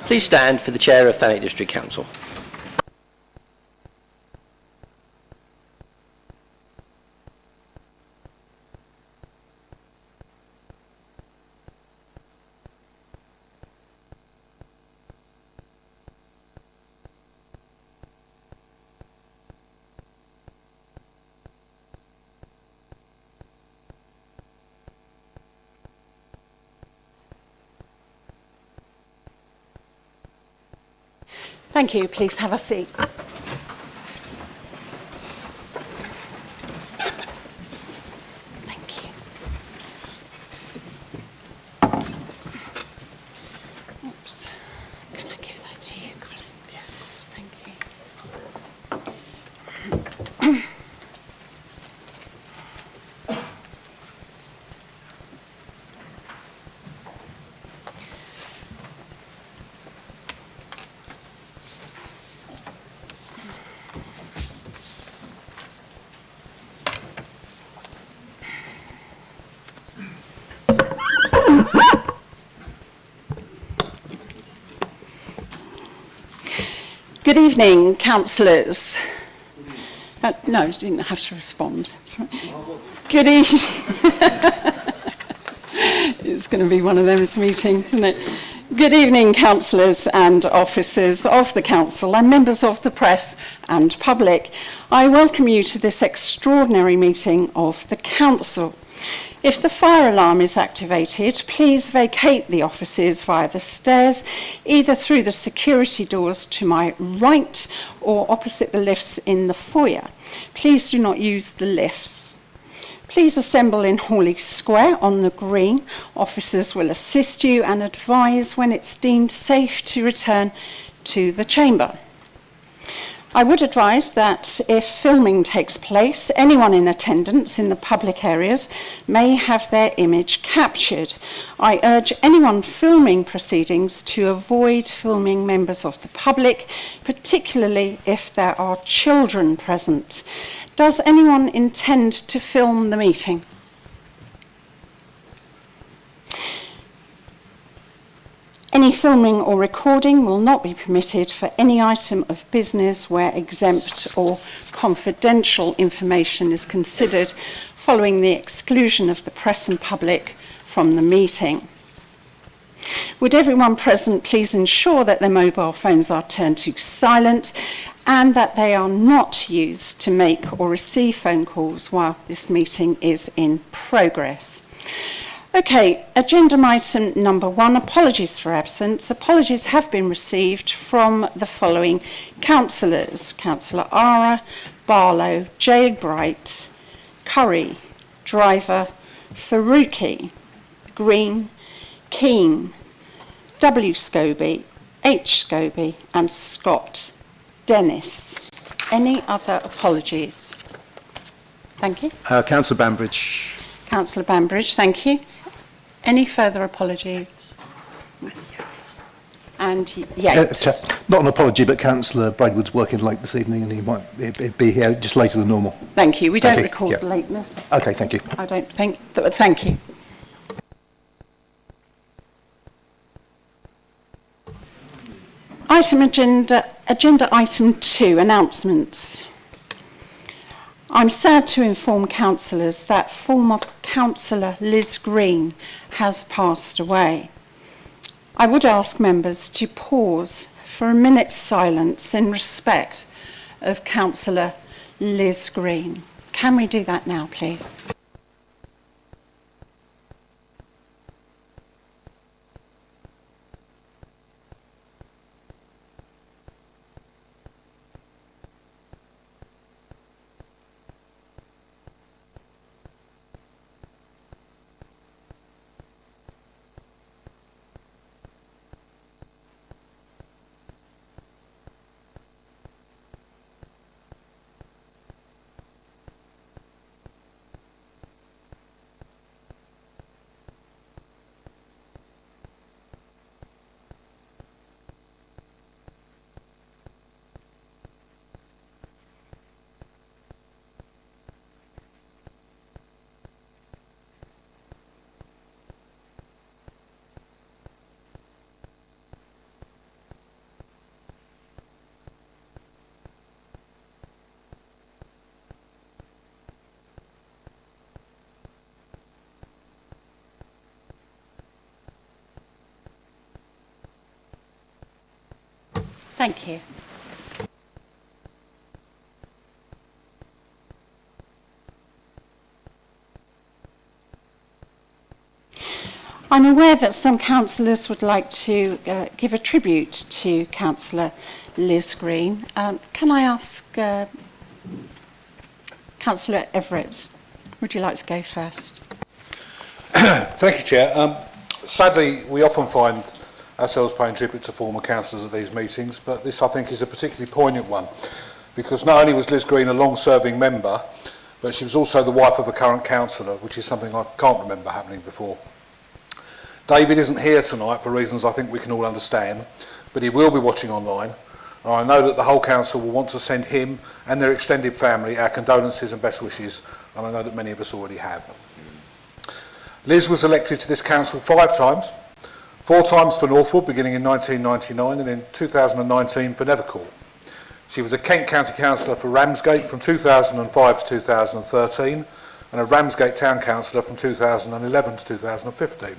Please stand for the Chair of Thanet District Council. Thank you. Please have a seat. Thank you. Oops. Can I give that to you, Colin? Yeah. Thank you. Good evening, councillors. No, you didn't have to respond. That's right. Good evening. It's going to be one of those meetings, isn't it? Good evening, councillors and officers of the council and members of the press and public. I welcome you to this extraordinary meeting of the council. If the fire alarm is activated, please vacate the offices via the stairs, either through the security doors to my right or opposite the lifts in the foyer. Please do not use the lifts. Please assemble in Hawley Square on the green. Officers will assist you and advise when it's deemed safe to return to the chamber. I would advise that if filming takes place, anyone in attendance in the public areas may have their image captured. I urge anyone filming proceedings to avoid filming members of the public, particularly if there are children present. Does anyone intend to film the meeting? Any filming or recording will not be permitted for any item of business where exempt or confidential information is considered following the exclusion of the press and public from the meeting. Would everyone present please ensure that their mobile phones are turned to silent and that they are not used to make or receive phone calls while this meeting is in progress. Okay, agenda item number 1, apologies for absence. Apologies have been received from the following councillors: Councillor Ara, Barlow, J. Bright, Curry, Driver, Faruqi, Green, Keane, W. Scobie, H. Scobie and Scott Dennis. Any other apologies? Thank you. Councillor Bambridge. Councillor Bambridge, thank you. Any further apologies? And Yates. Not an apology, but Councillor Bradwood's working late this evening and he might be here just later than normal. Thank you. We don't record lateness. Okay, thank you. I don't think, but thank you. Agenda item 2, announcements. I'm sad to inform councillors that former councillor Liz Green has passed away. I would ask members to pause for a minute's silence in respect of Councillor Liz Green. Can we do that now, please? Thank you. I'm aware that some councillors would like to give a tribute to Councillor Liz Green. Can I ask Councillor Everett, would you like to go first? Thank you, Chair. Sadly, we often find ourselves paying tribute to former councillors at these meetings, but this, I think, is a particularly poignant one, because not only was Liz Green a long-serving member, but she was also the wife of a current councillor, which is something I can't remember happening before. David isn't here tonight for reasons I think we can all understand, but he will be watching online. And I know that the whole council will want to send him and their extended family our condolences and best wishes, and I know that many of us already have. Liz was elected to this council 5 times, 4 times for Northwood beginning in 1999 and in 2019 for Nethercourt. She was a Kent County Councillor for Ramsgate from 2005 to 2013 and a Ramsgate Town Councillor from 2011 to 2015.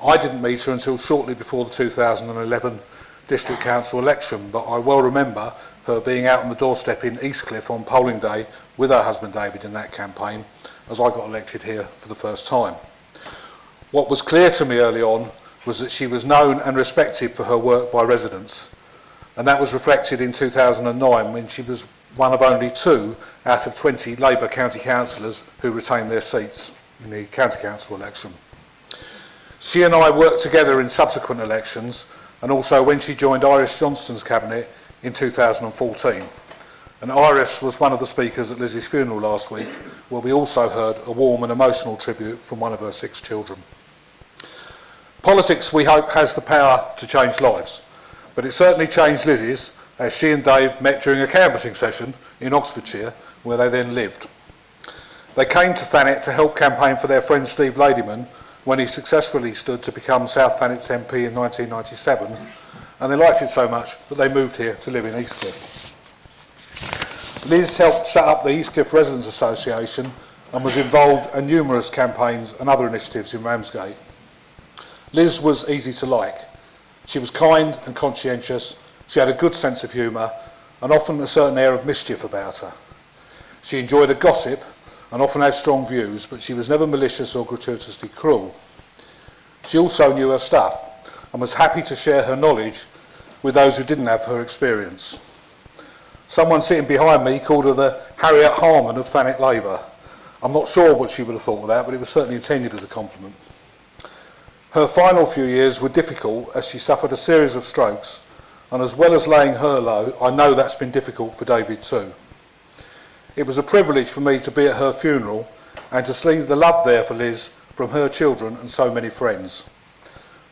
I didn't meet her until shortly before the 2011 District Council election, but I well remember her being out on the doorstep in Eastcliff on polling day with her husband David in that campaign as I got elected here for the first time. What was clear to me early on was that she was known and respected for her work by residents, and that was reflected in 2009 when she was one of only 2 out of 20 Labour County Councillors who retained their seats in the County Council election. She and I worked together in subsequent elections and also when she joined Iris Johnston's cabinet in 2014. And Iris was one of the speakers at Lizzie's funeral last week, where we also heard a warm and emotional tribute from one of her 6 children. Politics, we hope, has the power to change lives, but it certainly changed Lizzie's as she and Dave met during a canvassing session in Oxfordshire, where they then lived. They came to Thanet to help campaign for their friend Steve Ladyman when he successfully stood to become South Thanet's MP in 1997, and they liked it so much that they moved here to live in Eastcliff. Liz helped set up the Eastcliff Residents Association and was involved in numerous campaigns and other initiatives in Ramsgate. Liz was easy to like. She was kind and conscientious, she had a good sense of humour and often a certain air of mischief about her. She enjoyed a gossip and often had strong views, but she was never malicious or gratuitously cruel. She also knew her stuff and was happy to share her knowledge with those who didn't have her experience. Someone sitting behind me called her the Harriet Harman of Thanet Labour. I'm not sure what she would have thought of that, but it was certainly intended as a compliment. Her final few years were difficult as she suffered a series of strokes, and as well as laying her low, I know that's been difficult for David too. It was a privilege for me to be at her funeral and to see the love there for Liz from her children and so many friends.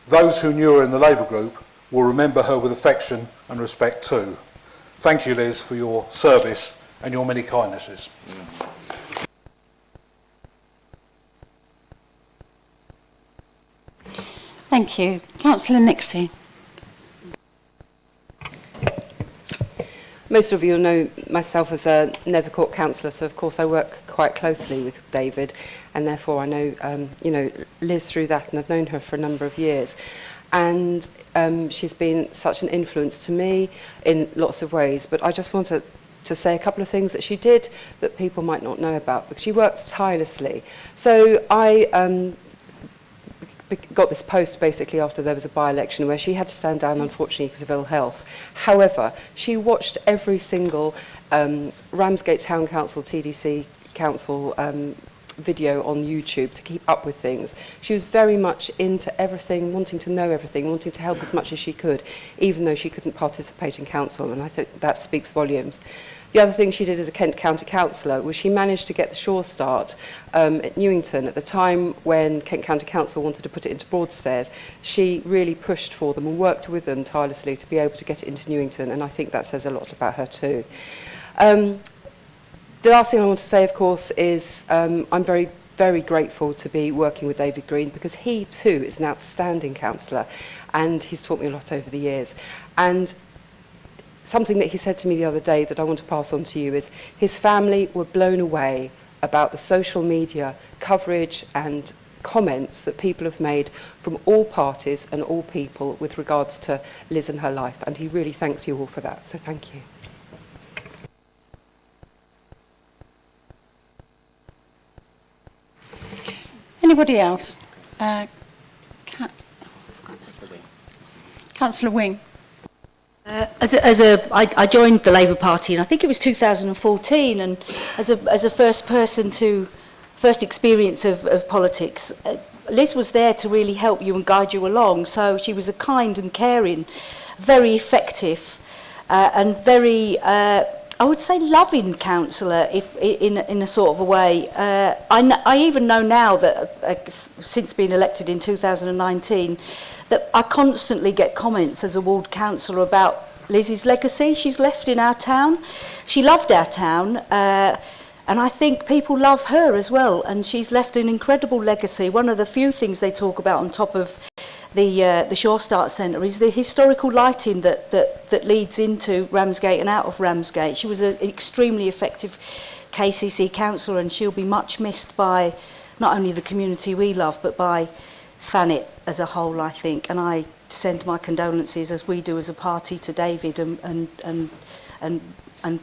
Those who knew her in the Labour group will remember her with affection and respect too. Thank you, Liz, for your service and your many kindnesses. Thank you. Councillor Nixie. Most of you know myself as a Nethercourt councillor, so of course I work quite closely with David, and therefore I know, Liz through that, and I've known her for a number of years. And she's been such an influence to me in lots of ways, but I just wanted to say a couple of things that she did that people might not know about, because she worked tirelessly. So I got this post basically after there was a by-election where she had to stand down, unfortunately, because of ill health. However, she watched every single Ramsgate Town Council, TDC Council video on YouTube to keep up with things. She was very much into everything, wanting to know everything, wanting to help as much as she could, even though she couldn't participate in council, and I think that speaks volumes. The other thing she did as a Kent County Councillor was she managed to get the Shore Start at Newington at the time when Kent County Council wanted to put it into Broadstairs. She really pushed for them and worked with them tirelessly to be able to get it into Newington, and I think that says a lot about her too. The last thing I want to say, of course, is I'm very, very grateful to be working with David Green, because he too is an outstanding councillor and he's taught me a lot over the years. And something that he said to me the other day that I want to pass on to you is his family were blown away about the social media coverage and comments that people have made from all parties and all people with regards to Liz and her life, and he really thanks you all for that, so thank you. Anybody else? Councillor Wing. I joined the Labour Party, and I think it was 2014, and as a first experience of politics, Liz was there to really help you and guide you along. So she was a kind and caring, very effective, and very, I would say, loving councillor, if in a sort of a way. I even know now that since being elected in 2019, that I constantly get comments as a ward councillor about Liz's legacy she's left in our town. She loved our town, and I think people love her as well, and she's left an incredible legacy. One of the few things they talk about on top of the Shore Start Centre is the historical lighting that leads into Ramsgate and out of Ramsgate. She was an extremely effective KCC councillor, and she'll be much missed by not only the community we love, but by Thanet as a whole, I think. And I send my condolences, as we do as a party, to David and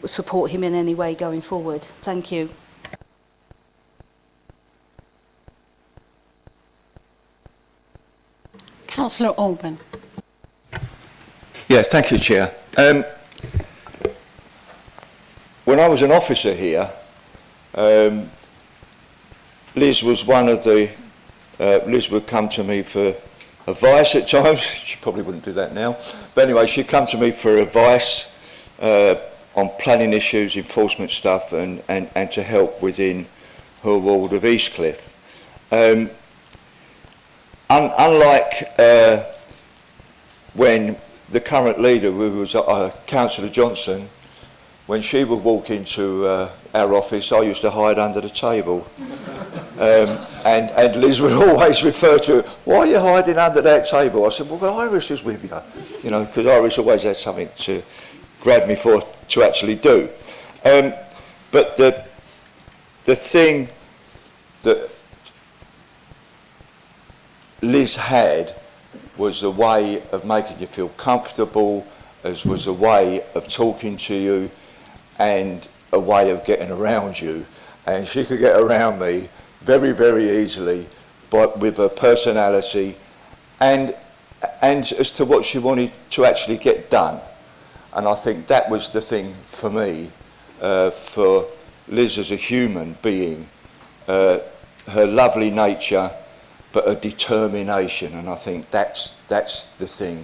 support him in any way going forward. Thank you. Councillor Alban. Yes, thank you, Chair. When I was an officer here, Liz was one of the... Liz would come to me for advice at times. She probably wouldn't do that now. But anyway, she'd come to me for advice on planning issues, enforcement stuff, and to help within her ward of Eastcliff. Unlike when the current leader, who was Councillor Johnson, when she would walk into our office, I used to hide under the table. And Liz would always refer to, why are you hiding under that table? I said, well, Iris is with you, know, because Iris always had something to grab me for to actually do. But the thing that Liz had was a way of making you feel comfortable, as was a way of talking to you, and a way of getting around you. And she could get around me very, very easily, but with her personality and as to what she wanted to actually get done. And I think that was the thing for me, for Liz as a human being, her lovely nature, but a determination. And I think that's the thing.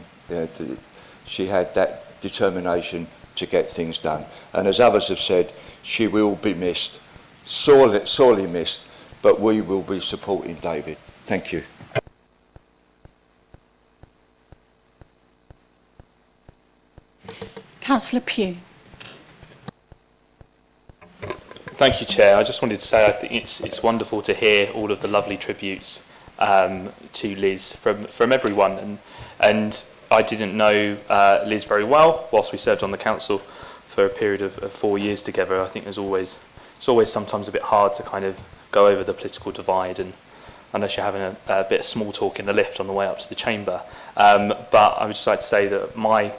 She had that determination to get things done. And as others have said, she will be missed, sorely missed, but we will be supporting David. Thank you. Councillor Pugh. Thank you, Chair. I just wanted to say I think it's wonderful to hear all of the lovely tributes to Liz from everyone, and I didn't know Liz very well whilst we served on the council for a period of 4 years together. I think it's always sometimes a bit hard to kind of go over the political divide, and unless you're having a bit of small talk in the lift on the way up to the chamber. But I would just like to say that my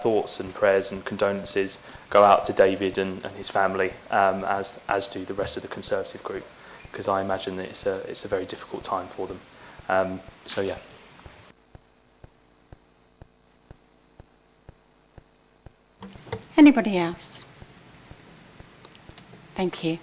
thoughts and prayers and condolences go out to David and his family, as do the rest of the Conservative group, because I imagine that it's a very difficult time for them. So yeah. Anybody else? Thank you.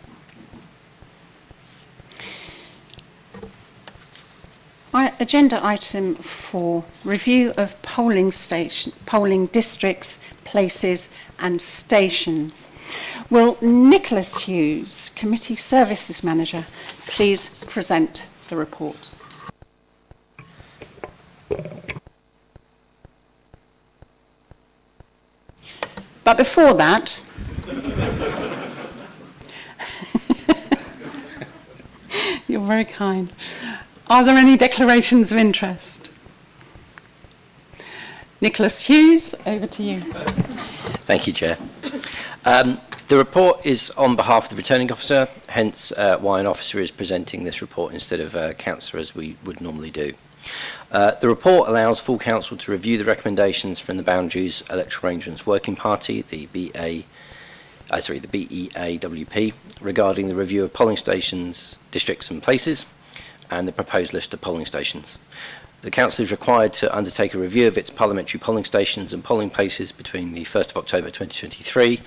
Agenda item 4, review of polling districts, places and stations. Will Nicholas Hughes, Committee Services Manager, please present the report? But before that, you're very kind. Are there any declarations of interest? Nicholas Hughes, over to you. Thank you, Chair. The report is on behalf of the returning officer, hence why an officer is presenting this report instead of a councillor, as we would normally do. The report allows full council to review the recommendations from the Boundaries Electoral Arrangements Working Party, the BEAWP, regarding the review of polling stations, districts and places, and the proposed list of polling stations. The council is required to undertake a review of its parliamentary polling stations and polling places between the 1st of October 2023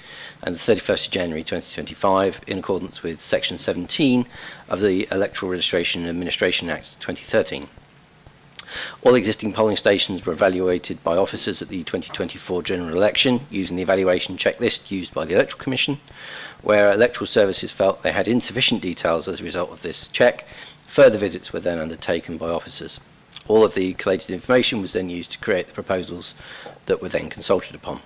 and the 31st of January 2025 in accordance with Section 17 of the Electoral Registration and Administration Act 2013. All existing polling stations were evaluated by officers at the 2024 general election using the evaluation checklist used by the Electoral Commission. Where electoral services felt they had insufficient details as a result of this check, further visits were then undertaken by officers. All of the collated information was then used to create the proposals that were then consulted upon.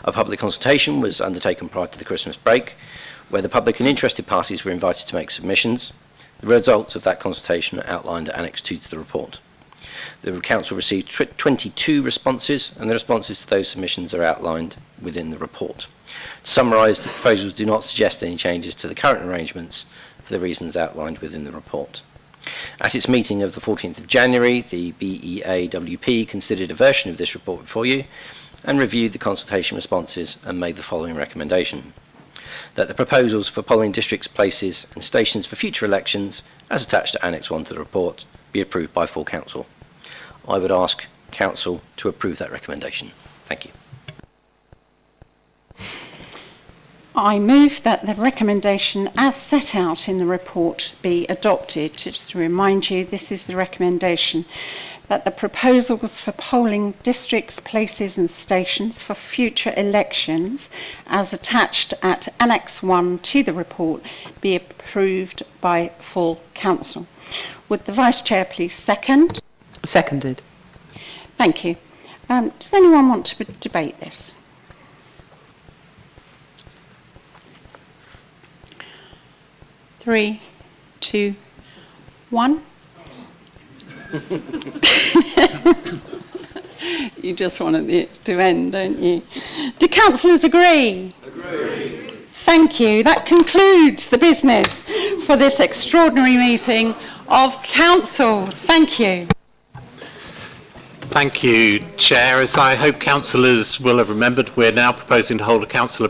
A public consultation was undertaken prior to the Christmas break, where the public and interested parties were invited to make submissions. The results of that consultation are outlined at Annex 2 to the report. The Council received 22 responses, and the responses to those submissions are outlined within the report. To summarise, the proposals do not suggest any changes to the current arrangements for the reasons outlined within the report. At its meeting of the 14th of January, the BEAWP considered a version of this report before you and reviewed the consultation responses and made the following recommendation: that the proposals for polling districts, places and stations for future elections, as attached to Annex 1 to the report, be approved by full council. I would ask council to approve that recommendation. Thank you. I move that the recommendation as set out in the report be adopted. Just to remind you, this is the recommendation that the proposals for polling districts, places and stations for future elections as attached at Annex 1 to the report be approved by full council. Would the Vice Chair please second? Seconded. Thank you. Does anyone want to debate this? Three, two, one. You just wanted it to end, don't you? Do councillors agree? Agree. Thank you. That concludes the business for this extraordinary meeting of council. Thank you. Thank you, Chair. As I hope councillors will have remembered, we're now proposing to hold a council